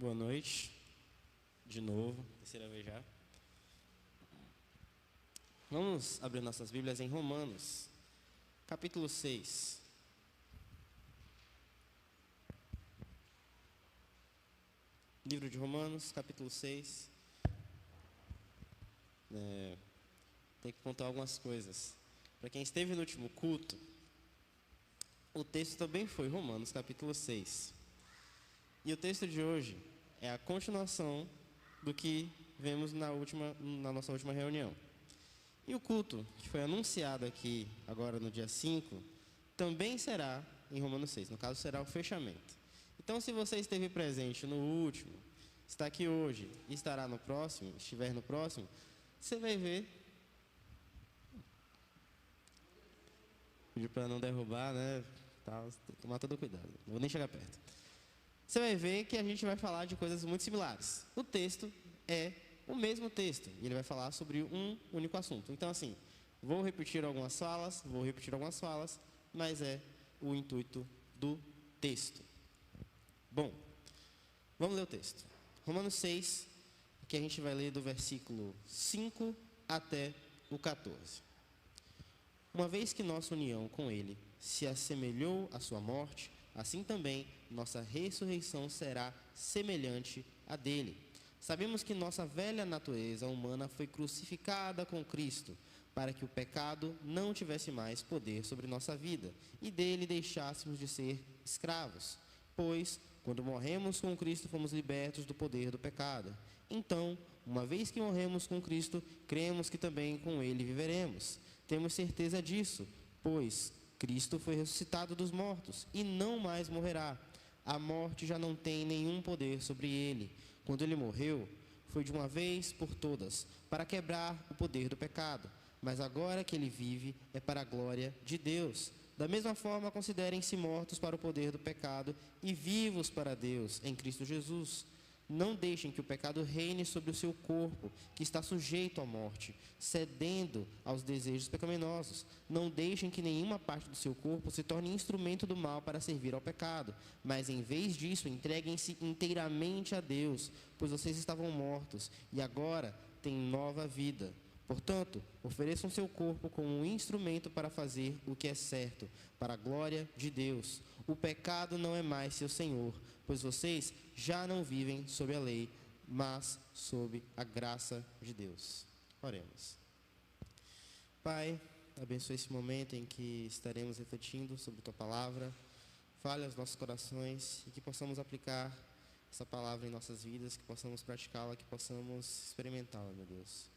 Boa noite, de novo, terceira vez já. Vamos abrir nossas Bíblias em Romanos, capítulo 6. Livro de Romanos, capítulo 6. Tem que pontuar algumas coisas. Para quem esteve no último culto, o texto também foi Romanos, capítulo 6. E o texto de hoje é a continuação do que vemos na nossa última reunião. E o culto que foi anunciado aqui agora no dia 5 também será em Romanos 6, no caso será o fechamento. Então, se você esteve presente no último, está aqui hoje e estará no próximo, estiver no próximo, você vai ver. Pedir para não derrubar, né? Tomar todo cuidado, não vou nem chegar perto. Você vai ver que a gente vai falar de coisas muito similares. O texto é o mesmo texto e ele vai falar sobre um único assunto. Então, assim, vou repetir algumas falas, mas é o intuito do texto. Bom, vamos ler o texto. Romanos 6, que a gente vai ler do versículo 5 até o 14. Uma vez que nossa união com Ele se assemelhou à sua morte, assim também nossa ressurreição será semelhante à dele. Sabemos que nossa velha natureza humana foi crucificada com Cristo, para que o pecado não tivesse mais poder sobre nossa vida e dele deixássemos de ser escravos. Pois, quando morremos com Cristo, fomos libertos do poder do pecado. Então, uma vez que morremos com Cristo, cremos que também com Ele viveremos. Temos certeza disso, pois Cristo foi ressuscitado dos mortos e não mais morrerá. A morte já não tem nenhum poder sobre Ele. Quando Ele morreu, foi de uma vez por todas, para quebrar o poder do pecado. Mas agora que Ele vive, é para a glória de Deus. Da mesma forma, considerem-se mortos para o poder do pecado e vivos para Deus em Cristo Jesus. Não deixem que o pecado reine sobre o seu corpo, que está sujeito à morte, cedendo aos desejos pecaminosos. Não deixem que nenhuma parte do seu corpo se torne instrumento do mal para servir ao pecado, mas em vez disso, entreguem-se inteiramente a Deus, pois vocês estavam mortos e agora têm nova vida. Portanto, ofereçam seu corpo como um instrumento para fazer o que é certo, para a glória de Deus. O pecado não é mais seu senhor, pois vocês já não vivem sob a lei, mas sob a graça de Deus. Oremos. Pai, abençoe esse momento em que estaremos refletindo sobre Tua palavra. Fale aos nossos corações e que possamos aplicar essa palavra em nossas vidas, que possamos praticá-la, que possamos experimentá-la, meu Deus.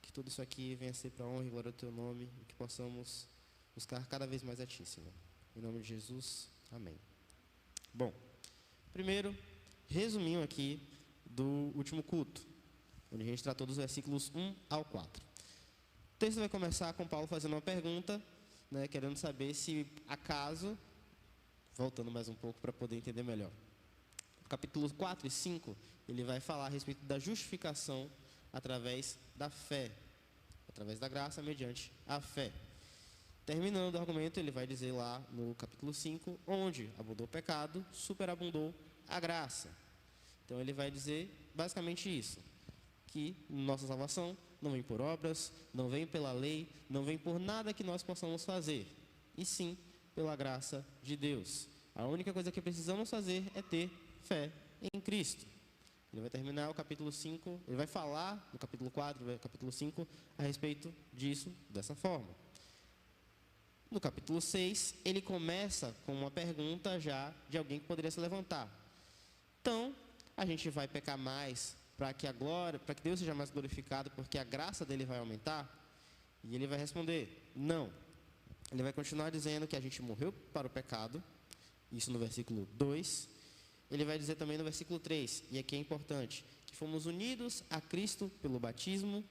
Que tudo isso aqui venha a ser para a honra e glória do Teu nome e que possamos buscar cada vez mais a Ti, Senhor. Em nome de Jesus, amém. Bom, primeiro, resuminho aqui do último culto, onde a gente tratou dos versículos 1 ao 4. O texto vai começar com Paulo fazendo uma pergunta, querendo saber se acaso, voltando mais um pouco para poder entender melhor. No capítulo 4 e 5, ele vai falar a respeito da justificação através da fé, através da graça, mediante a fé. Terminando o argumento, ele vai dizer lá no capítulo 5, onde abundou o pecado, superabundou a graça. Então ele vai dizer basicamente isso, que nossa salvação não vem por obras, não vem pela lei, não vem por nada que nós possamos fazer, e sim pela graça de Deus. A única coisa que precisamos fazer é ter fé em Cristo. Ele vai terminar o capítulo 5, ele vai falar no capítulo 4, capítulo 5, a respeito disso, dessa forma. No capítulo 6, ele começa com uma pergunta já de alguém que poderia se levantar. Então, a gente vai pecar mais para que Deus seja mais glorificado, porque a graça dele vai aumentar? E ele vai responder, não. Ele vai continuar dizendo que a gente morreu para o pecado, isso no versículo 2. Ele vai dizer também no versículo 3, e aqui é importante, que fomos unidos a Cristo pelo batismo.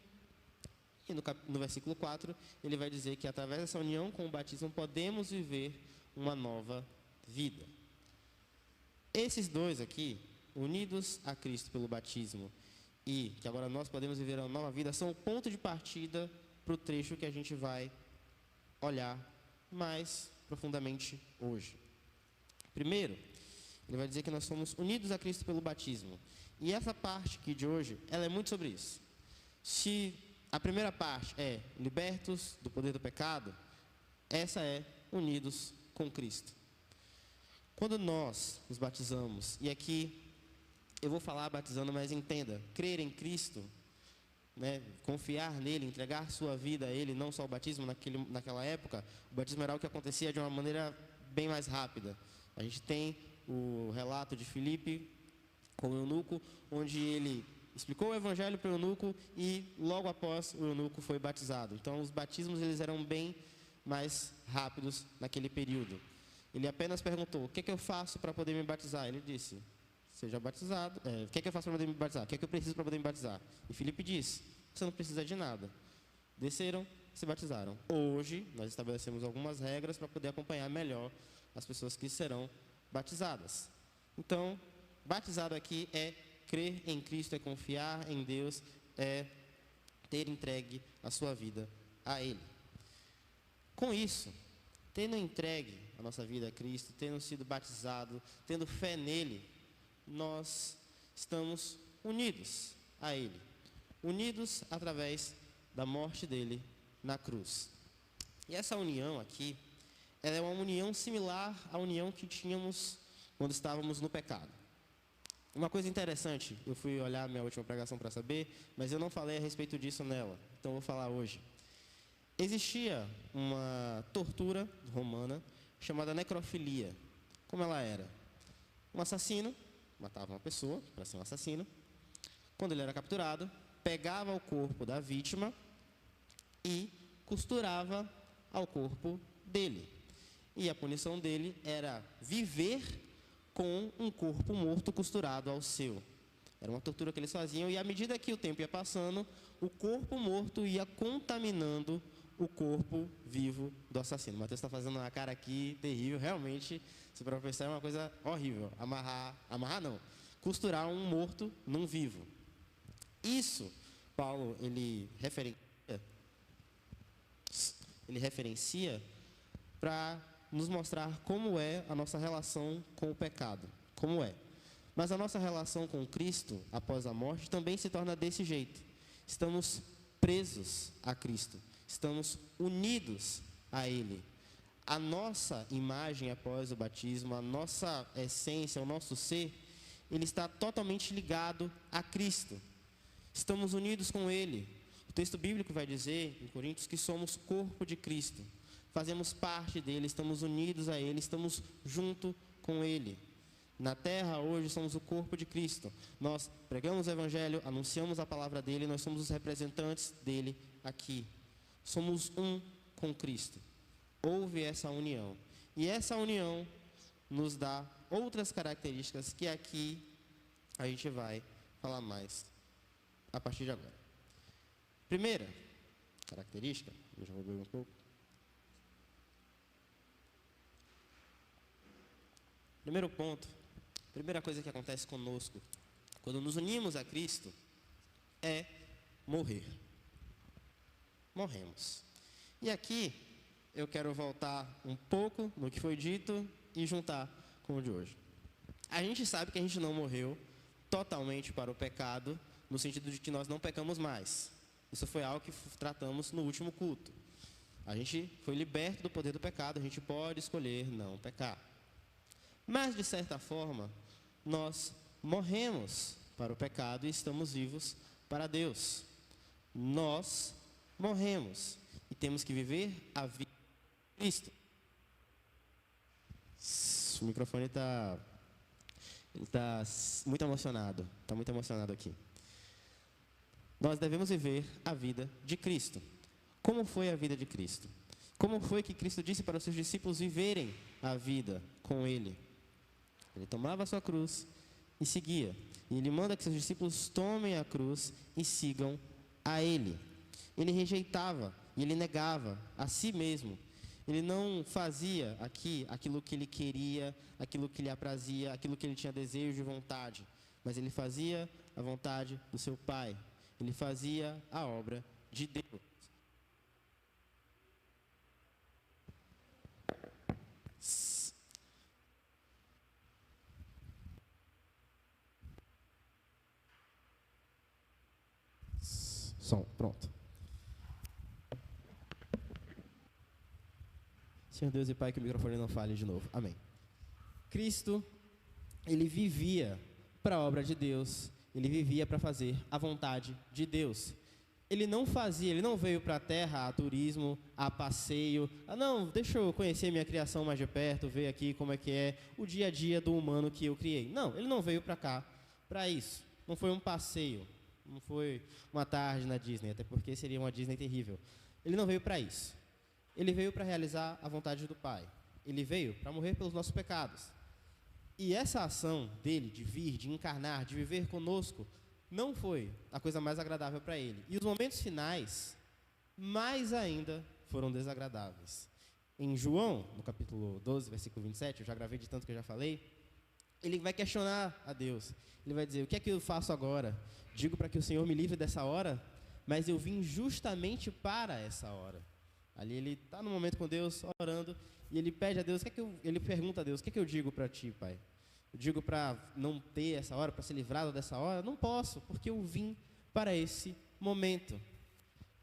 E no versículo 4, ele vai dizer que através dessa união com o batismo podemos viver uma nova vida. Esses dois aqui, unidos a Cristo pelo batismo e que agora nós podemos viver uma nova vida, são o ponto de partida para o trecho que a gente vai olhar mais profundamente hoje. Primeiro, Ele vai dizer que nós somos unidos a Cristo pelo batismo. E essa parte aqui de hoje, ela é muito sobre isso. Se a primeira parte é libertos do poder do pecado, essa é unidos com Cristo. Quando nós nos batizamos, e aqui eu vou falar batizando, mas entenda, crer em Cristo, né, confiar nele, entregar sua vida a ele, não só o batismo, naquela época, o batismo era algo que acontecia de uma maneira bem mais rápida. A gente tem o relato de Filipe com o eunuco, onde ele explicou o evangelho para o eunuco e logo após o eunuco foi batizado. Então os batismos eles eram bem mais rápidos naquele período. Ele apenas perguntou: o que é que eu faço para poder me batizar? Ele disse: seja batizado. O que é que eu faço para poder me batizar? O que é que eu preciso para poder me batizar? E Filipe disse: você não precisa de nada. Desceram, se batizaram. Hoje nós estabelecemos algumas regras para poder acompanhar melhor as pessoas que serão batizadas. Então, batizado aqui é crer em Cristo, é confiar em Deus, é ter entregue a sua vida a Ele. Com isso, tendo entregue a nossa vida a Cristo, tendo sido batizado, tendo fé nele, nós estamos unidos a Ele. Unidos através da morte dele na cruz. E essa união aqui, ela é uma união similar à união que tínhamos quando estávamos no pecado. Uma coisa interessante, eu fui olhar minha última pregação para saber, mas eu não falei a respeito disso nela, então eu vou falar hoje. Existia uma tortura romana chamada necrofilia. Como ela era? Um assassino matava uma pessoa, para ser um assassino. Quando ele era capturado, pegava o corpo da vítima e costurava ao corpo dele. E a punição dele era viver com um corpo morto costurado ao seu. Era uma tortura que eles faziam, e à medida que o tempo ia passando, o corpo morto ia contaminando o corpo vivo do assassino. O Mateus está fazendo uma cara aqui terrível, realmente, se para pensar é uma coisa horrível. Amarrar não, costurar um morto num vivo. Isso, Paulo, ele referencia para nos mostrar como é a nossa relação com o pecado, como é. Mas a nossa relação com Cristo, após a morte, também se torna desse jeito. Estamos presos a Cristo, estamos unidos a Ele. A nossa imagem após o batismo, a nossa essência, o nosso ser, ele está totalmente ligado a Cristo. Estamos unidos com Ele. O texto bíblico vai dizer, em Coríntios, que somos corpo de Cristo. Fazemos parte dele, estamos unidos a Ele, estamos junto com Ele. Na terra, hoje, somos o corpo de Cristo. Nós pregamos o Evangelho, anunciamos a palavra dele, nós somos os representantes dele aqui. Somos um com Cristo. Houve essa união. E essa união nos dá outras características que aqui a gente vai falar mais a partir de agora. Primeira característica, deixa eu ver um pouco. Primeiro ponto, primeira coisa que acontece conosco, quando nos unimos a Cristo, é morrer. Morremos. E aqui, eu quero voltar um pouco no que foi dito e juntar com o de hoje. A gente sabe que a gente não morreu totalmente para o pecado, no sentido de que nós não pecamos mais. Isso foi algo que tratamos no último culto. A gente foi liberto do poder do pecado, a gente pode escolher não pecar. Mas, de certa forma, nós morremos para o pecado e estamos vivos para Deus. Nós morremos e temos que viver a vida de Cristo. O microfone está muito emocionado. Está muito emocionado aqui. Nós devemos viver a vida de Cristo. Como foi a vida de Cristo? Como foi que Cristo disse para os seus discípulos viverem a vida com Ele? Ele tomava a sua cruz e seguia. E Ele manda que seus discípulos tomem a cruz e sigam a Ele. Ele rejeitava e Ele negava a si mesmo. Ele não fazia aqui aquilo que Ele queria, aquilo que lhe aprazia, aquilo que Ele tinha desejo e vontade. Mas Ele fazia a vontade do seu Pai. Ele fazia a obra de Deus. som, pronto. Senhor Deus e Pai, que o microfone não falhe de novo. Amém. Cristo, ele vivia para a obra de Deus, ele vivia para fazer a vontade de Deus. Ele não veio para a terra a turismo, a passeio, não, deixa eu conhecer minha criação mais de perto, ver aqui como é que é o dia a dia do humano que eu criei. Não, ele não veio para cá para isso. Não foi um passeio, não foi uma tarde na Disney, até porque seria uma Disney terrível. Ele não veio para isso. Ele veio para realizar a vontade do Pai. Ele veio para morrer pelos nossos pecados. E essa ação dele, de vir, de encarnar, de viver conosco, não foi a coisa mais agradável para ele. E os momentos finais, mais ainda, foram desagradáveis. Em João, no capítulo 12, versículo 27, eu já gravei de tanto que eu já falei, ele vai questionar a Deus. Ele vai dizer, o que é que eu faço agora? Digo para que o Senhor me livre dessa hora, mas eu vim justamente para essa hora. Ali ele está no momento com Deus, orando, e ele pede a Deus, ele pergunta a Deus, o que é que eu digo para ti, Pai? Eu digo para não ter essa hora, para ser livrado dessa hora? Não posso, porque eu vim para esse momento.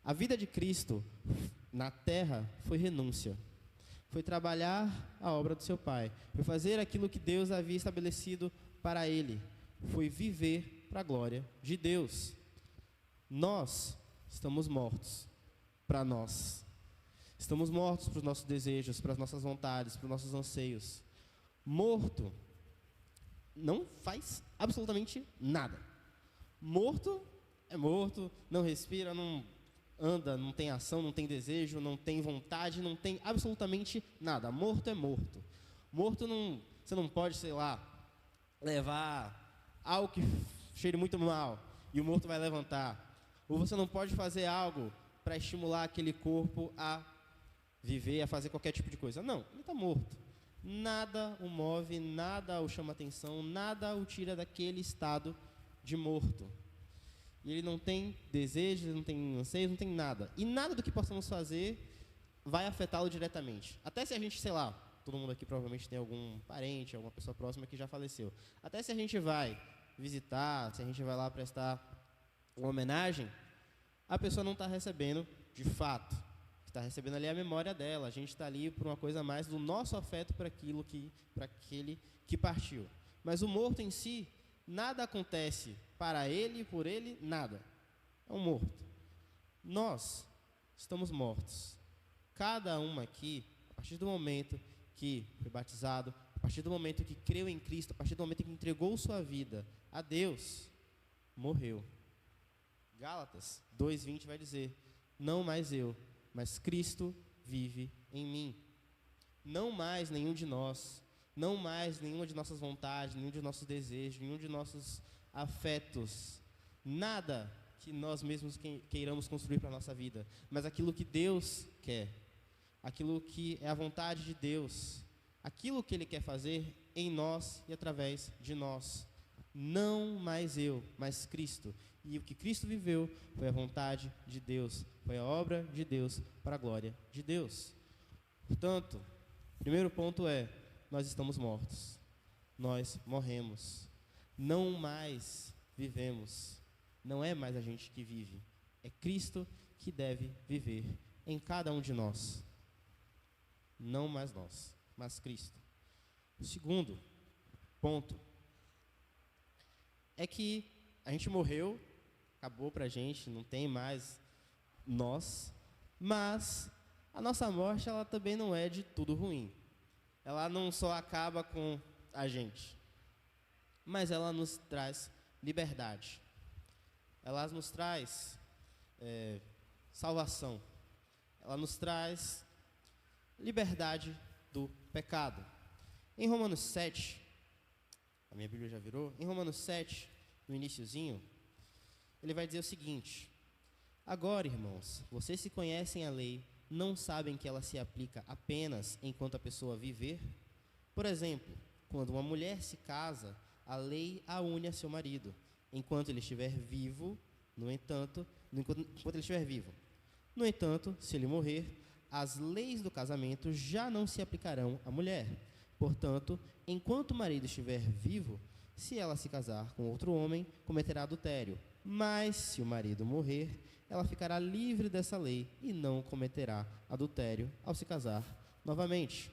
A vida de Cristo na terra foi renúncia. Foi trabalhar a obra do seu Pai. Foi fazer aquilo que Deus havia estabelecido para ele. Foi viver para a glória de Deus. Nós estamos mortos para nós. Estamos mortos para os nossos desejos, para as nossas vontades, para os nossos anseios. Morto não faz absolutamente nada. Morto é morto, não respira, não anda, não tem ação, não tem desejo, não tem vontade, não tem absolutamente nada. Morto é morto. Morto não, você não pode, sei lá, levar algo que cheire muito mal e o morto vai levantar. Ou você não pode fazer algo para estimular aquele corpo a viver, a fazer qualquer tipo de coisa. Não, ele está morto. Nada o move, nada o chama atenção, nada o tira daquele estado de morto. E ele não tem desejos, não tem anseios, não tem nada. E nada do que possamos fazer vai afetá-lo diretamente. Até se a gente, sei lá, todo mundo aqui provavelmente tem algum parente, alguma pessoa próxima que já faleceu. Até se a gente vai visitar, se a gente vai lá prestar uma homenagem, a pessoa não está recebendo de fato. Está recebendo ali a memória dela. A gente está ali por uma coisa mais do nosso afeto para aquele que partiu. Mas o morto em si, nada acontece para ele, por ele, nada. É um morto. Nós estamos mortos. Cada um aqui, a partir do momento que foi batizado, a partir do momento que creu em Cristo, a partir do momento que entregou sua vida a Deus, morreu. Gálatas 2:20 vai dizer, não mais eu, mas Cristo vive em mim. Não mais nenhum de nós, não mais nenhuma de nossas vontades, nenhum de nossos desejos, nenhum de nossos afetos, nada que nós mesmos queiramos construir para a nossa vida, mas aquilo que Deus quer, aquilo que é a vontade de Deus, aquilo que Ele quer fazer em nós e através de nós. Não mais eu, mas Cristo. E o que Cristo viveu foi a vontade de Deus, foi a obra de Deus para a glória de Deus. Portanto, o primeiro ponto é, nós estamos mortos, nós morremos, não mais vivemos, não é mais a gente que vive, é Cristo que deve viver em cada um de nós, não mais nós, mas Cristo. O segundo ponto é que a gente morreu, acabou para a gente, não tem mais nós, mas a nossa morte, ela também não é de tudo ruim. Ela não só acaba com a gente, mas ela nos traz liberdade. Ela nos traz salvação. Ela nos traz liberdade do pecado. Em Romanos 7, a minha Bíblia já virou, em Romanos 7, no iniciozinho, ele vai dizer o seguinte, agora, irmãos, vocês que conhecem a lei, não sabem que ela se aplica apenas enquanto a pessoa viver? Por exemplo, quando uma mulher se casa, a lei a une a seu marido, enquanto ele estiver vivo, enquanto ele estiver vivo. No entanto, se ele morrer, as leis do casamento já não se aplicarão à mulher. Portanto, enquanto o marido estiver vivo, se ela se casar com outro homem, cometerá adultério. Mas se o marido morrer, ela ficará livre dessa lei e não cometerá adultério ao se casar novamente.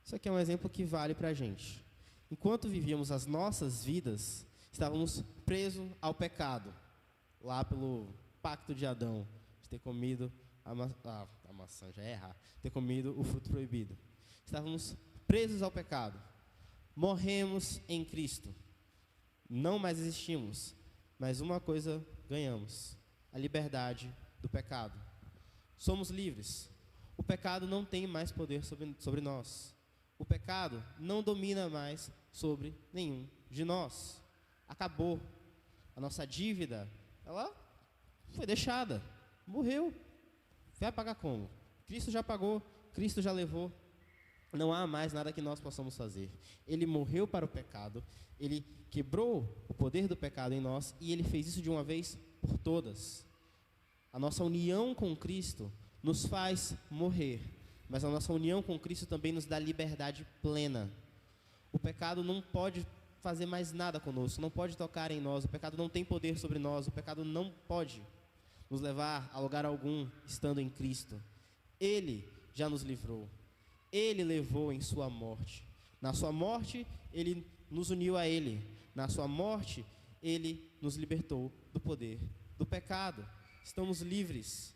Isso aqui é um exemplo que vale para a gente. Enquanto vivíamos as nossas vidas, estávamos presos ao pecado, lá pelo pacto de Adão, de ter comido a maçã, já é errar, ter comido o fruto proibido. Estávamos presos ao pecado, morremos em Cristo, não mais existimos, mas uma coisa ganhamos: a liberdade do pecado. Somos livres, o pecado não tem mais poder sobre nós, o pecado não domina mais sobre nenhum de nós. Acabou. A nossa dívida, ela foi deixada, morreu. Vai pagar como? Cristo já pagou, Cristo já levou. Não há mais nada que nós possamos fazer. Ele morreu para o pecado, ele quebrou o poder do pecado em nós e ele fez isso de uma vez por todas. A nossa união com Cristo nos faz morrer, mas a nossa união com Cristo também nos dá liberdade plena. O pecado não pode fazer mais nada conosco, não pode tocar em nós, o pecado não tem poder sobre nós, o pecado não pode nos levar a lugar algum estando em Cristo. Ele já nos livrou, Ele levou em sua morte. Na sua morte, Ele nos uniu a Ele. Na sua morte, Ele nos libertou do poder do pecado. Estamos livres.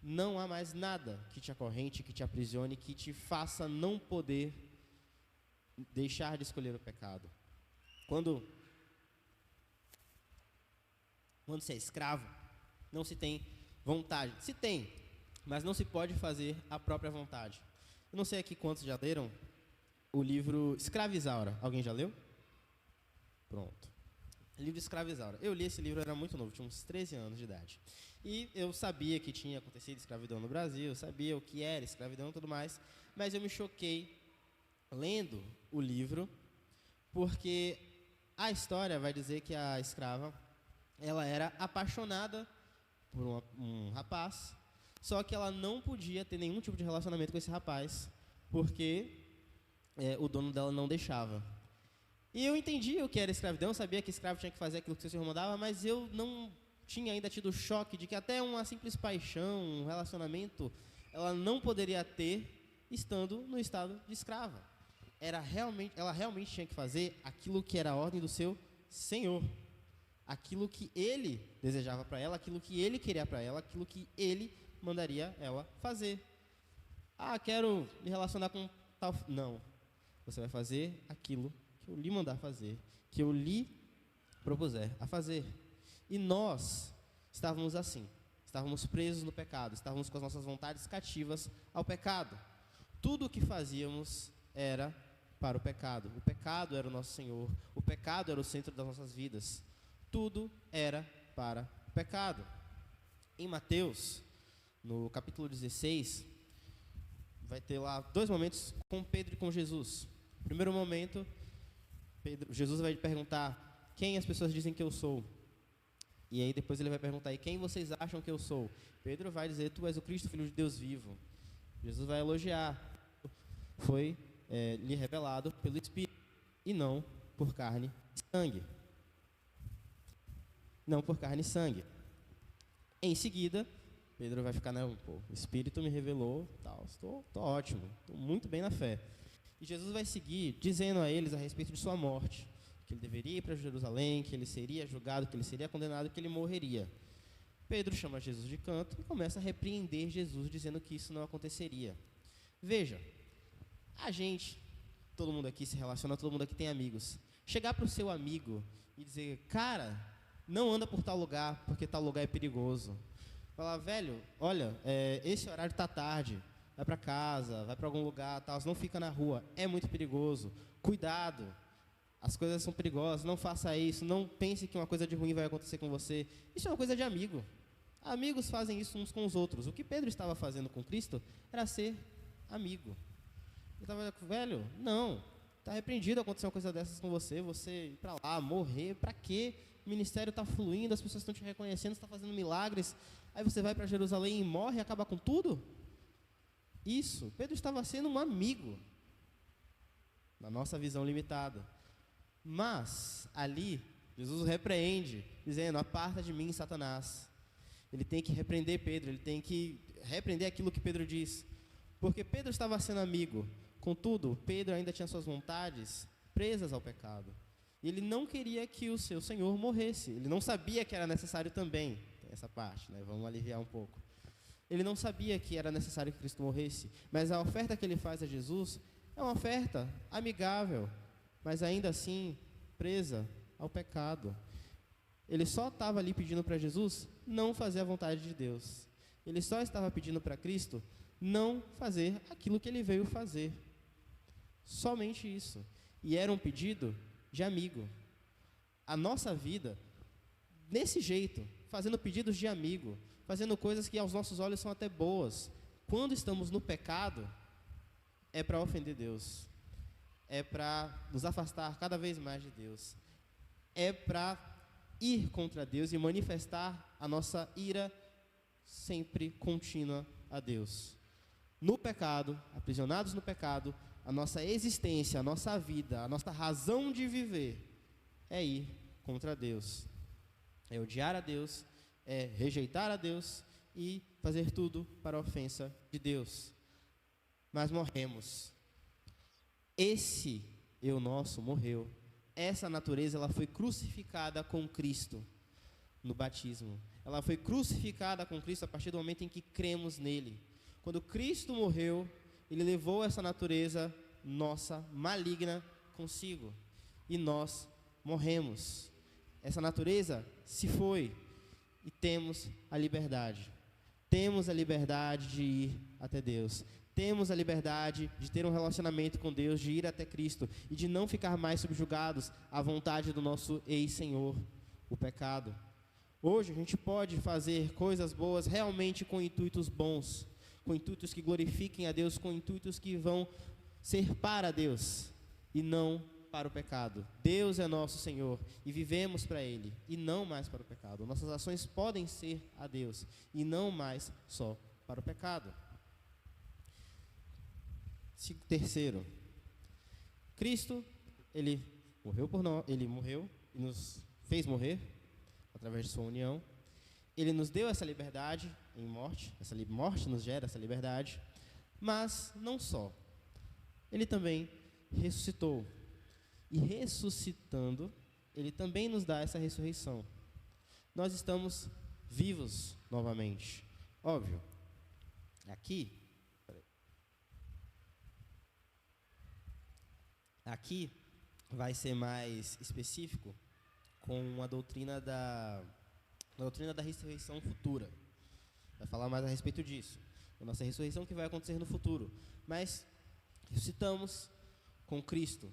Não há mais nada que te acorrente, que te aprisione, que te faça não poder deixar de escolher o pecado. Quando se é escravo, não se tem vontade. Se tem, mas não se pode fazer a própria vontade. Eu não sei aqui quantos já leram o livro Escravizaura. Alguém já leu? Pronto. Livro Escravizaura. Eu li esse livro, eu era muito novo, tinha uns 13 anos de idade. E eu sabia que tinha acontecido escravidão no Brasil, eu sabia o que era escravidão e tudo mais, mas eu me choquei lendo o livro, porque a história vai dizer que a escrava, ela era apaixonada por um rapaz, só que ela não podia ter nenhum tipo de relacionamento com esse rapaz, porque o dono dela não deixava. E eu entendi o que era escravidão, eu sabia que escravo tinha que fazer aquilo que o seu senhor mandava, mas eu não tinha ainda tido o choque de que até uma simples paixão, um relacionamento, ela não poderia ter estando no estado de escrava. Ela realmente tinha que fazer aquilo que era a ordem do seu senhor, aquilo que ele desejava para ela, aquilo que ele queria para ela, aquilo que ele mandaria ela fazer. Quero me relacionar com tal... Não, você vai fazer aquilo que eu lhe mandar fazer, que eu lhe propuser a fazer. E nós estávamos assim, estávamos presos no pecado, estávamos com as nossas vontades cativas ao pecado. Tudo o que fazíamos era para o pecado era o nosso Senhor, o pecado era o centro das nossas vidas, tudo era para o pecado. Em Mateus, no capítulo 16, vai ter lá 2 momentos com Pedro e com Jesus. No primeiro momento, Jesus vai perguntar: quem as pessoas dizem que eu sou? E aí depois ele vai perguntar: e quem vocês acham que eu sou? Pedro vai dizer: tu és o Cristo, Filho de Deus vivo. Jesus vai elogiar: foi lhe revelado pelo Espírito, e não por carne e sangue. Não por carne e sangue. Em seguida, Pedro vai ficar, o Espírito me revelou, estou ótimo, estou muito bem na fé. E Jesus vai seguir dizendo a eles a respeito de sua morte, que ele deveria ir para Jerusalém, que ele seria julgado, que ele seria condenado, que ele morreria. Pedro chama Jesus de canto e começa a repreender Jesus, dizendo que isso não aconteceria. Veja, a gente, todo mundo aqui se relaciona, todo mundo aqui tem amigos. Chegar para o seu amigo e dizer: cara, não anda por tal lugar, porque tal lugar é perigoso. Falar: velho, olha, esse horário está tarde, vai para casa, vai para algum lugar, não fica na rua, é muito perigoso, cuidado, as coisas são perigosas, não faça isso, não pense que uma coisa de ruim vai acontecer com você. Isso é uma coisa de amigo. Amigos fazem isso uns com os outros. O que Pedro estava fazendo com Cristo era ser amigo. Ele estava: velho, não, está repreendido acontecer uma coisa dessas com você ir para lá, morrer, para quê? O ministério está fluindo, as pessoas estão te reconhecendo, você está fazendo milagres, aí você vai para Jerusalém e morre e acaba com tudo? Isso, Pedro estava sendo um amigo, na nossa visão limitada. Mas, ali, Jesus o repreende, dizendo: aparta de mim, Satanás. Ele tem que repreender Pedro, ele tem que repreender aquilo que Pedro diz, porque Pedro estava sendo amigo. Contudo, Pedro ainda tinha suas vontades presas ao pecado. E ele não queria que o seu Senhor morresse. Ele não sabia que era necessário também. Tem essa parte, né? Vamos aliviar um pouco. Ele não sabia que era necessário que Cristo morresse. Mas a oferta que ele faz a Jesus é uma oferta amigável, mas ainda assim presa ao pecado. Ele só estava ali pedindo para Jesus não fazer a vontade de Deus. Ele só estava pedindo para Cristo não fazer aquilo que ele veio fazer. Somente isso. E era um pedido de amigo. A nossa vida, nesse jeito, fazendo pedidos de amigo, fazendo coisas que aos nossos olhos são até boas, quando estamos no pecado, é para ofender Deus, é para nos afastar cada vez mais de Deus, é para ir contra Deus e manifestar a nossa ira sempre contínua a Deus. No pecado, aprisionados no pecado, a nossa existência, a nossa vida, a nossa razão de viver é ir contra Deus, é odiar a Deus, é rejeitar a Deus e fazer tudo para a ofensa de Deus. Mas morremos. Esse eu nosso morreu. Essa natureza, ela foi crucificada com Cristo no batismo. Ela foi crucificada com Cristo a partir do momento em que cremos nele. Quando Cristo morreu, ele levou essa natureza nossa maligna consigo. E nós morremos. Essa natureza se foi. E temos a liberdade. Temos a liberdade de ir até Deus. Temos a liberdade de ter um relacionamento com Deus, de ir até Cristo e de não ficar mais subjugados à vontade do nosso ex-senhor, o pecado. Hoje a gente pode fazer coisas boas realmente com intuitos bons, com intuitos que glorifiquem a Deus, com intuitos que vão ser para Deus e não para o pecado. Deus é nosso Senhor e vivemos para Ele e não mais para o pecado. Nossas ações podem ser a Deus e não mais só para o pecado. Terceiro, Cristo, Ele morreu por nós, Ele morreu e nos fez morrer através de sua união. Ele nos deu essa liberdade em morte, essa morte nos gera essa liberdade, mas não só. Ele também ressuscitou. E ressuscitando, Ele também nos dá essa ressurreição. Nós estamos vivos novamente. Óbvio, aqui vai ser mais específico com a doutrina da ressurreição futura. Vai falar mais a respeito disso. A nossa ressurreição que vai acontecer no futuro. Mas ressuscitamos com Cristo.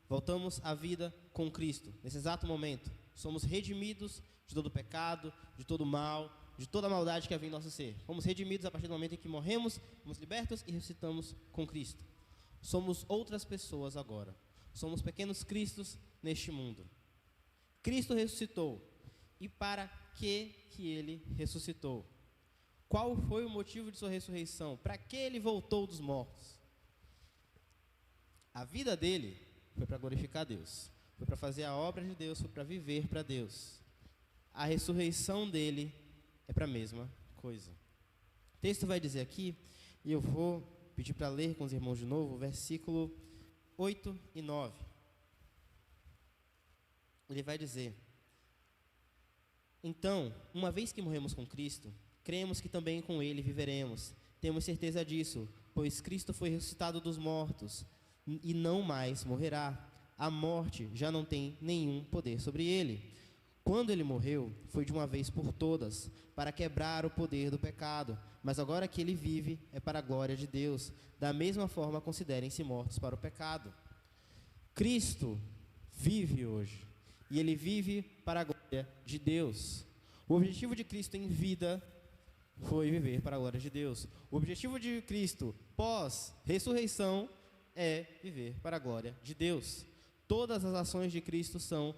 Voltamos à vida com Cristo. Nesse exato momento, somos redimidos de todo pecado, de todo mal, de toda a maldade que havia em nosso ser. Fomos redimidos a partir do momento em que morremos, fomos libertos e ressuscitamos com Cristo. Somos outras pessoas agora. Somos pequenos cristos neste mundo. Cristo ressuscitou. E para que Ele ressuscitou? Qual foi o motivo de sua ressurreição? Para que Ele voltou dos mortos? A vida dele foi para glorificar Deus, foi para fazer a obra de Deus, foi para viver para Deus. A ressurreição dele é para a mesma coisa. O texto vai dizer aqui, e eu vou pedir para ler com os irmãos de novo, versículo 8 e 9. Ele vai dizer: então, uma vez que morremos com Cristo, cremos que também com Ele viveremos. Temos certeza disso, pois Cristo foi ressuscitado dos mortos e não mais morrerá. A morte já não tem nenhum poder sobre Ele. Quando Ele morreu, foi de uma vez por todas, para quebrar o poder do pecado. Mas agora que Ele vive, é para a glória de Deus. Da mesma forma, considerem-se mortos para o pecado. Cristo vive hoje. E Ele vive para a glória de Deus. O objetivo de Cristo em vida foi viver para a glória de Deus. O objetivo de Cristo pós-ressurreição é viver para a glória de Deus. Todas as ações de Cristo são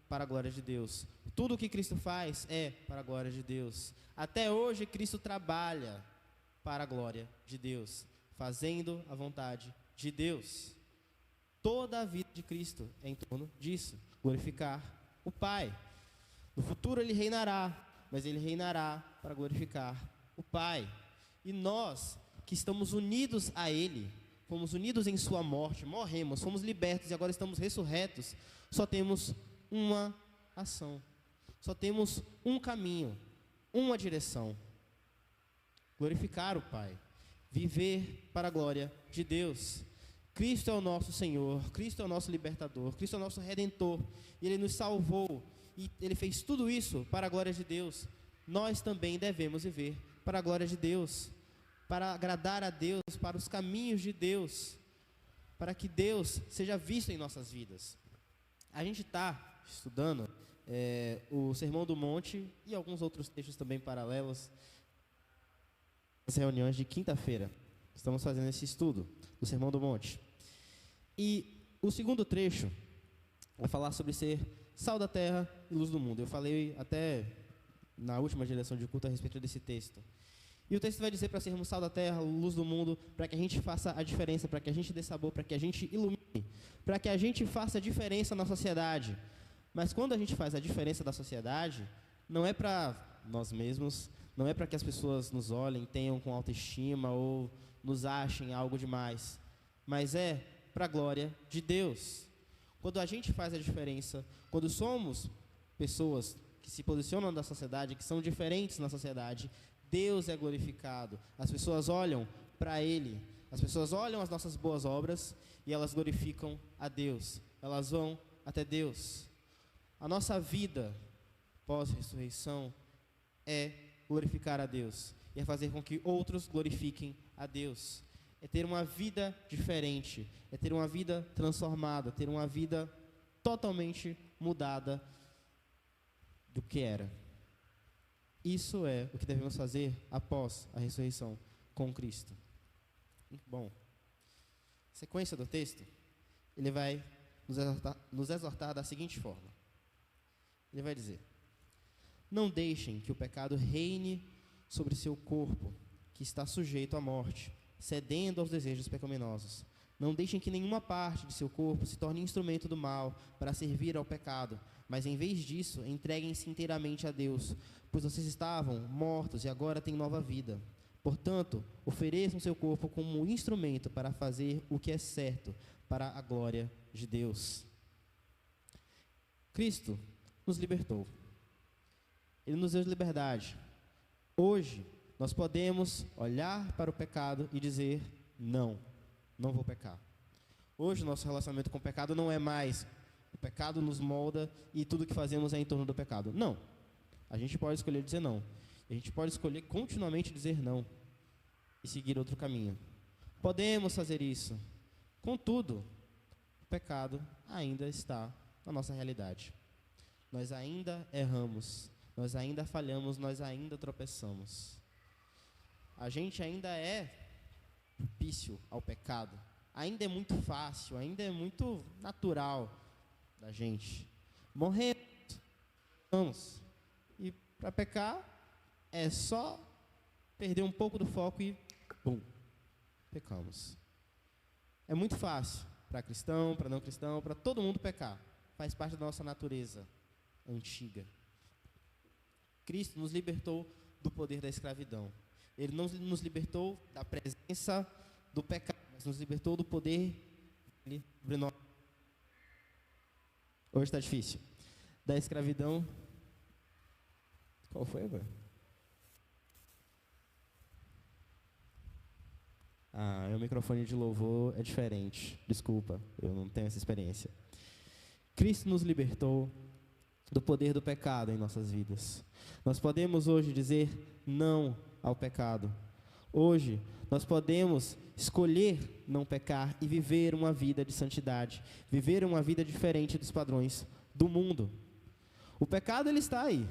para a glória de Deus. Tudo o que Cristo faz é para a glória de Deus. Até hoje Cristo trabalha para a glória de Deus, fazendo a vontade de Deus. Toda a vida de Cristo é em torno disso, glorificar o Pai. No futuro ele reinará, mas ele reinará para glorificar o Pai. E nós, que estamos unidos a Ele, fomos unidos em sua morte, morremos, fomos libertos e agora estamos ressurretos, só temos uma ação, só temos um caminho, uma direção: glorificar o Pai, viver para a glória de Deus. Cristo é o nosso Senhor, Cristo é o nosso libertador, Cristo é o nosso redentor, e Ele nos salvou, e Ele fez tudo isso para a glória de Deus. Nós também devemos viver para a glória de Deus, para agradar a Deus, para os caminhos de Deus, para que Deus seja visto em nossas vidas. A gente está estudando o Sermão do Monte e alguns outros textos também paralelos nas reuniões de quinta-feira. Estamos fazendo esse estudo do Sermão do Monte. E o segundo trecho vai falar sobre ser sal da terra e luz do mundo. Eu falei até na última direção de culto a respeito desse texto. E o texto vai dizer para sermos sal da terra, luz do mundo, para que a gente faça a diferença, para que a gente dê sabor, para que a gente ilumine, para que a gente faça a diferença na sociedade. Mas quando a gente faz a diferença da sociedade, não é para nós mesmos, não é para que as pessoas nos olhem, tenham com autoestima ou nos achem algo demais, mas é para a glória de Deus. Quando a gente faz a diferença, quando somos pessoas que se posicionam na sociedade, que são diferentes na sociedade, Deus é glorificado. As pessoas olham para Ele, as pessoas olham as nossas boas obras e elas glorificam a Deus, elas vão até Deus. A nossa vida pós-ressurreição é glorificar a Deus e é fazer com que outros glorifiquem a Deus. É ter uma vida diferente, é ter uma vida transformada, ter uma vida totalmente mudada do que era. Isso é o que devemos fazer após a ressurreição com Cristo. Bom, sequência do texto, ele vai nos exortar da seguinte forma. Ele vai dizer: não deixem que o pecado reine sobre seu corpo, que está sujeito à morte, cedendo aos desejos pecaminosos. Não deixem que nenhuma parte de seu corpo se torne instrumento do mal para servir ao pecado, mas em vez disso, entreguem-se inteiramente a Deus, pois vocês estavam mortos e agora têm nova vida. Portanto, ofereçam seu corpo como instrumento para fazer o que é certo, para a glória de Deus. Cristo nos libertou. Ele nos deu liberdade. Hoje, nós podemos olhar para o pecado e dizer: não, não vou pecar. Hoje, o nosso relacionamento com o pecado não é mais o pecado nos molda e tudo que fazemos é em torno do pecado. Não. A gente pode escolher dizer não. A gente pode escolher continuamente dizer não e seguir outro caminho. Podemos fazer isso. Contudo, o pecado ainda está na nossa realidade. Nós ainda erramos, nós ainda falhamos, nós ainda tropeçamos. A gente ainda é propício ao pecado. Ainda é muito fácil, ainda é muito natural da gente. Morremos. E para pecar é só perder um pouco do foco e pum, pecamos. É muito fácil para cristão, para não cristão, para todo mundo pecar. Faz parte da nossa natureza antiga. Cristo nos libertou do poder da escravidão. Ele não nos libertou da presença do pecado, mas nos libertou do poder sobre nós. Hoje está difícil. Da escravidão. Qual foi agora? Meu microfone de louvor é diferente. Desculpa, eu não tenho essa experiência. Cristo nos libertou do poder do pecado em nossas vidas. Nós podemos hoje dizer não ao pecado. Hoje, nós podemos escolher não pecar e viver uma vida de santidade, viver uma vida diferente dos padrões do mundo. O pecado, ele está aí.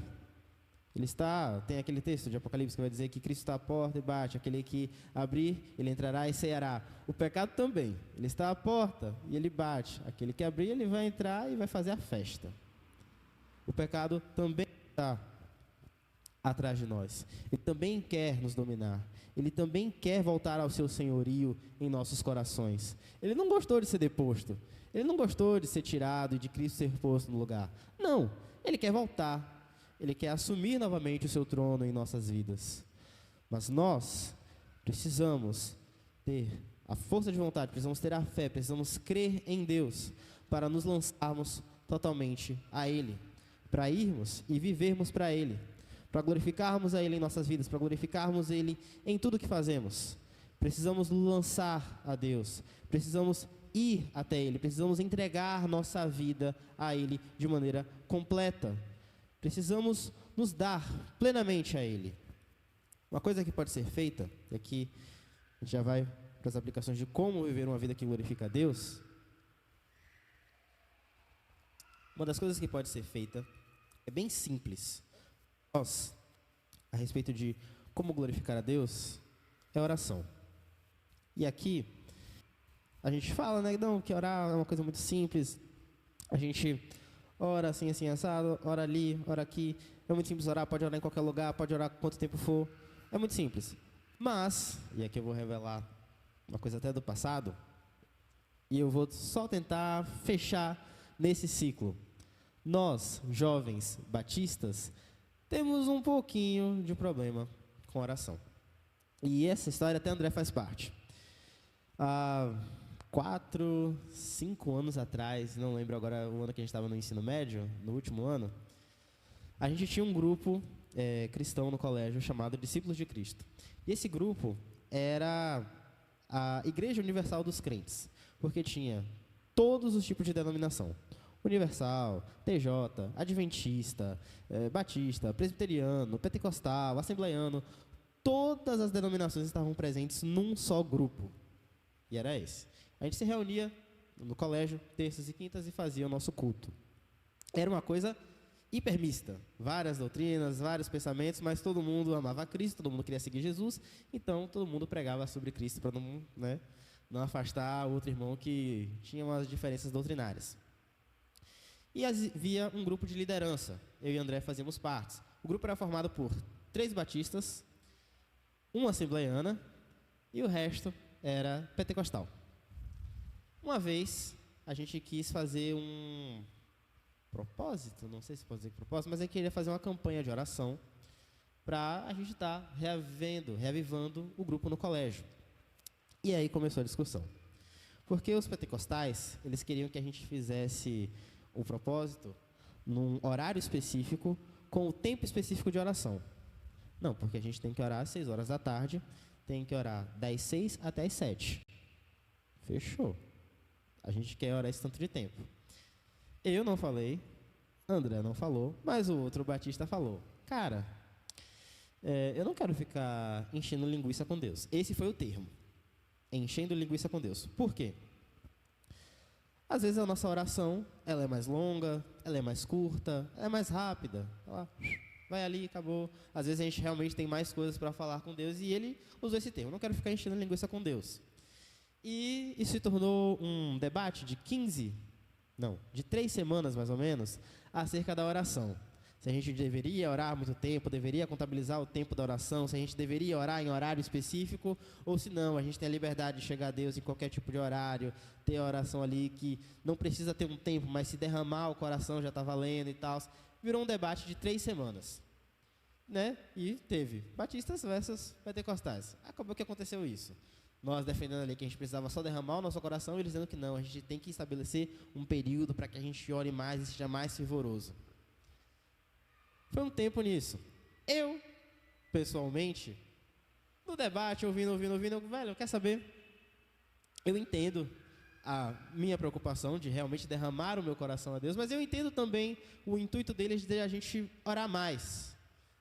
Tem aquele texto de Apocalipse que vai dizer que Cristo está à porta e bate, aquele que abrir, ele entrará e ceará. O pecado também, ele está à porta e ele bate, aquele que abrir, ele vai entrar e vai fazer a festa. O pecado também está atrás de nós, ele também quer nos dominar, ele também quer voltar ao seu senhorio em nossos corações. Ele não gostou de ser deposto, Ele não gostou de ser tirado e de Cristo ser posto no lugar. Não, ele quer voltar. Ele quer assumir novamente o seu trono em nossas vidas. Mas nós precisamos ter a força de vontade, precisamos ter a fé, precisamos crer em Deus para nos lançarmos totalmente a Ele, para irmos e vivermos para Ele, para glorificarmos a Ele em nossas vidas, para glorificarmos Ele em tudo que fazemos. Precisamos nos lançar a Deus, precisamos ir até Ele, precisamos entregar nossa vida a Ele de maneira completa. Precisamos nos dar plenamente a Ele. Uma coisa que pode ser feita, e aqui a gente já vai para as aplicações de como viver uma vida que glorifica a Deus. Uma das coisas que pode ser feita é bem simples. Nós, a respeito de como glorificar a Deus, é oração. E aqui, a gente fala, né, não, que orar é uma coisa muito simples. A gente ora assim, assim, assado, ora ali, ora aqui. É muito simples orar, pode orar em qualquer lugar, pode orar quanto tempo for. É muito simples. Mas, e aqui eu vou revelar uma coisa até do passado, e eu vou só tentar fechar nesse ciclo. Nós, jovens batistas, temos um pouquinho de problema com oração. E essa história até André faz parte. Há 4, 5 anos atrás, não lembro agora o ano que a gente estava no ensino médio, no último ano, a gente tinha um grupo cristão no colégio chamado Discípulos de Cristo. E esse grupo era a Igreja Universal dos Crentes, porque tinha todos os tipos de denominação. Universal, TJ, Adventista, Batista, Presbiteriano, Pentecostal, Assembleiano, todas as denominações estavam presentes num só grupo. E era esse. A gente se reunia no colégio, terças e quintas, e fazia o nosso culto. Era uma coisa hipermista, várias doutrinas, vários pensamentos, mas todo mundo amava Cristo, todo mundo queria seguir Jesus, então todo mundo pregava sobre Cristo para não afastar o outro irmão que tinha umas diferenças doutrinárias. E havia um grupo de liderança, eu e André fazíamos parte. O grupo era formado por 3 batistas, uma assembleiana e o resto era pentecostal. Uma vez a gente quis fazer um propósito, não sei se pode dizer que propósito, mas a gente queria fazer uma campanha de oração para a gente estar reavivando o grupo no colégio. E aí começou a discussão. Porque os pentecostais, eles queriam que a gente fizesse o propósito num horário específico, com o tempo específico de oração. Não, porque a gente tem que orar às 6 horas da tarde, tem que orar das 6 até as 7. Fechou. A gente quer orar esse tanto de tempo. Eu não falei, André não falou, mas o outro batista falou. Cara, eu não quero ficar enchendo linguiça com Deus. Esse foi o termo. Enchendo linguiça com Deus. Por quê? Às vezes a nossa oração, ela é mais longa, ela é mais curta, ela é mais rápida. Ela vai ali, acabou. Às vezes a gente realmente tem mais coisas para falar com Deus e ele usou esse termo. Não quero ficar enchendo linguiça com Deus. E isso se tornou um debate de 3 semanas mais ou menos, acerca da oração. Se a gente deveria orar muito tempo, deveria contabilizar o tempo da oração, se a gente deveria orar em horário específico, ou se não, a gente tem a liberdade de chegar a Deus em qualquer tipo de horário, ter a oração ali que não precisa ter um tempo, mas se derramar o coração já está valendo e tal. Virou um debate de 3 semanas. Né? E teve batistas versus pentecostais. Acabou que aconteceu isso. Nós defendendo ali que a gente precisava só derramar o nosso coração, e eles dizendo que não, a gente tem que estabelecer um período para que a gente ore mais e seja mais fervoroso. Foi um tempo nisso. Eu, pessoalmente, no debate, ouvindo, velho, quer saber? Eu entendo a minha preocupação de realmente derramar o meu coração a Deus, mas eu entendo também o intuito deles de a gente orar mais.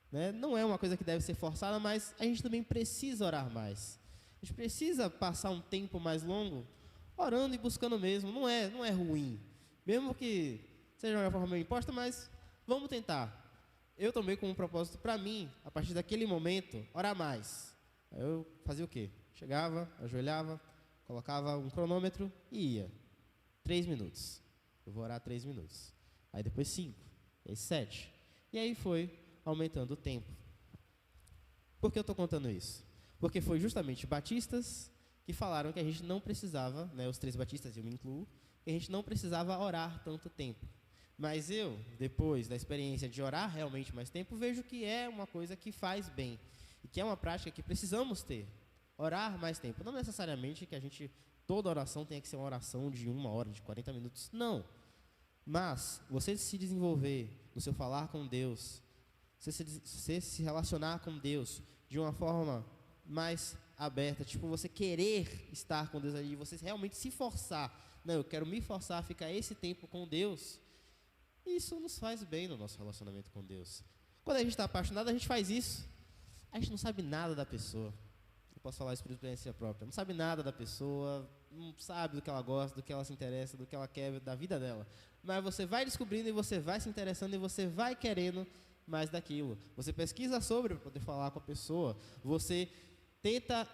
Né? Não é uma coisa que deve ser forçada, mas a gente também precisa orar mais. A gente precisa passar um tempo mais longo orando e buscando mesmo. Não é ruim. Mesmo que seja uma forma meio imposta, mas vamos tentar. Eu tomei como propósito para mim, a partir daquele momento, orar mais. Eu fazia o quê? Chegava, ajoelhava, colocava um cronômetro e ia. 3 minutos. Eu vou orar 3 minutos. Aí depois 5, aí 7. E aí foi aumentando o tempo. Por que eu estou contando isso? Porque foi justamente batistas que falaram que a gente não precisava, né, os 3 batistas, eu me incluo, e a gente não precisava orar tanto tempo. Mas eu, depois da experiência de orar realmente mais tempo, vejo que é uma coisa que faz bem e que é uma prática que precisamos ter. Orar mais tempo. Não necessariamente que toda oração tenha que ser uma oração de 1 hora, de 40 minutos. Não. Mas você se desenvolver no seu falar com Deus, você se relacionar com Deus de uma forma mais aberta, tipo você querer estar com Deus ali, você realmente se forçar. Não, eu quero me forçar a ficar esse tempo com Deus. Isso nos faz bem no nosso relacionamento com Deus. Quando a gente está apaixonado, a gente faz isso. A gente não sabe nada da pessoa. Eu posso falar isso por experiência própria. Não sabe nada da pessoa, não sabe do que ela gosta, do que ela se interessa, do que ela quer, da vida dela. Mas você vai descobrindo e você vai se interessando e você vai querendo mais daquilo. Você pesquisa sobre para poder falar com a pessoa. Você tenta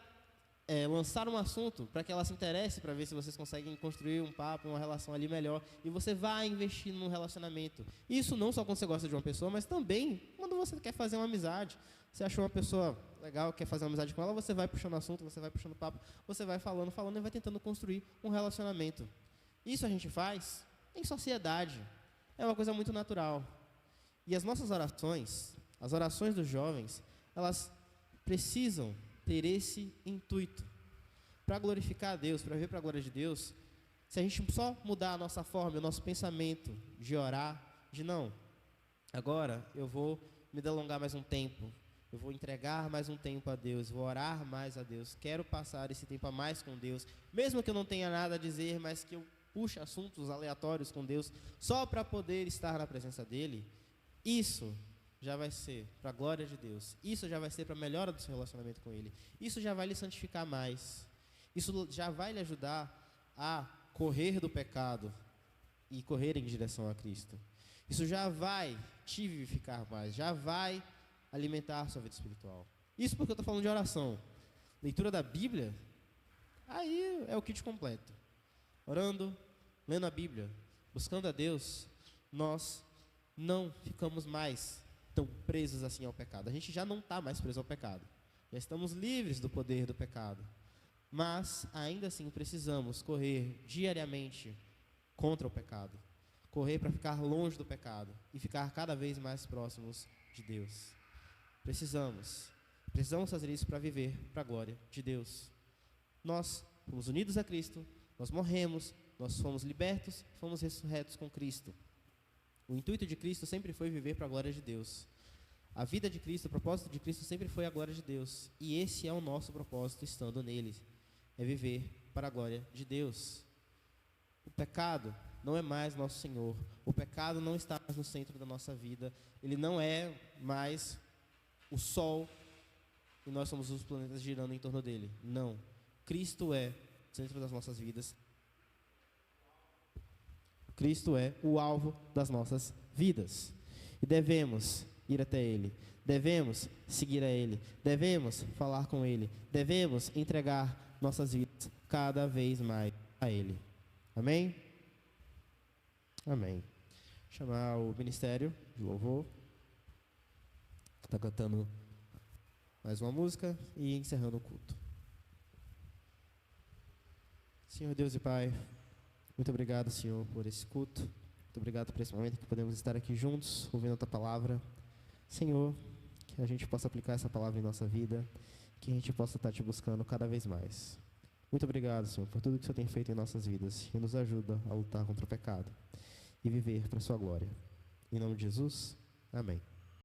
lançar um assunto para que ela se interesse, para ver se vocês conseguem construir um papo, uma relação ali melhor. E você vai investindo num relacionamento. Isso não só quando você gosta de uma pessoa, mas também quando você quer fazer uma amizade. Você achou uma pessoa legal, quer fazer uma amizade com ela, você vai puxando assunto, você vai puxando papo, você vai falando e vai tentando construir um relacionamento. Isso a gente faz em sociedade. É uma coisa muito natural. E as nossas orações, as orações dos jovens, elas precisam ter esse intuito. Para glorificar a Deus, para viver para a glória de Deus, se a gente só mudar a nossa forma, o nosso pensamento de orar, de não, agora eu vou me delongar mais um tempo, eu vou entregar mais um tempo a Deus, vou orar mais a Deus, quero passar esse tempo a mais com Deus, mesmo que eu não tenha nada a dizer, mas que eu puxe assuntos aleatórios com Deus, só para poder estar na presença dEle, isso já vai ser para a glória de Deus, isso já vai ser para a melhora do seu relacionamento com Ele, isso já vai lhe santificar mais, isso já vai lhe ajudar a correr do pecado e correr em direção a Cristo. Isso já vai te vivificar mais, já vai alimentar a sua vida espiritual. Isso porque eu estou falando de oração. Leitura da Bíblia, aí é o kit completo. Orando, lendo a Bíblia, buscando a Deus, nós não ficamos mais tão presos assim ao pecado. A gente já não está mais preso ao pecado. Já estamos livres do poder do pecado. Mas, ainda assim, precisamos correr diariamente contra o pecado. Correr para ficar longe do pecado e ficar cada vez mais próximos de Deus. Precisamos fazer isso para viver para a glória de Deus. Nós fomos unidos a Cristo, nós morremos, nós fomos libertos, fomos ressurretos com Cristo. O intuito de Cristo sempre foi viver para a glória de Deus. A vida de Cristo, o propósito de Cristo sempre foi a glória de Deus. E esse é o nosso propósito estando nele, é viver para a glória de Deus. O pecado não é mais nosso Senhor. O pecado não está mais no centro da nossa vida. Ele não é mais o Sol e nós somos os planetas girando em torno dele. Não. Cristo é o centro das nossas vidas. Cristo é o alvo das nossas vidas. E devemos ir até Ele. Devemos seguir a Ele. Devemos falar com Ele. Devemos entregar nossas vidas cada vez mais a Ele. Amém? Amém. Chamar o ministério de louvor. Está cantando mais uma música e encerrando o culto. Senhor Deus e Pai, muito obrigado, Senhor, por esse culto. Muito obrigado por esse momento que podemos estar aqui juntos, ouvindo a Tua palavra. Senhor, que a gente possa aplicar essa palavra em nossa vida, que a gente possa estar Te buscando cada vez mais. Muito obrigado, Senhor, por tudo que o Senhor tem feito em nossas vidas e nos ajuda a lutar contra o pecado e viver para a Sua glória. Em nome de Jesus, amém.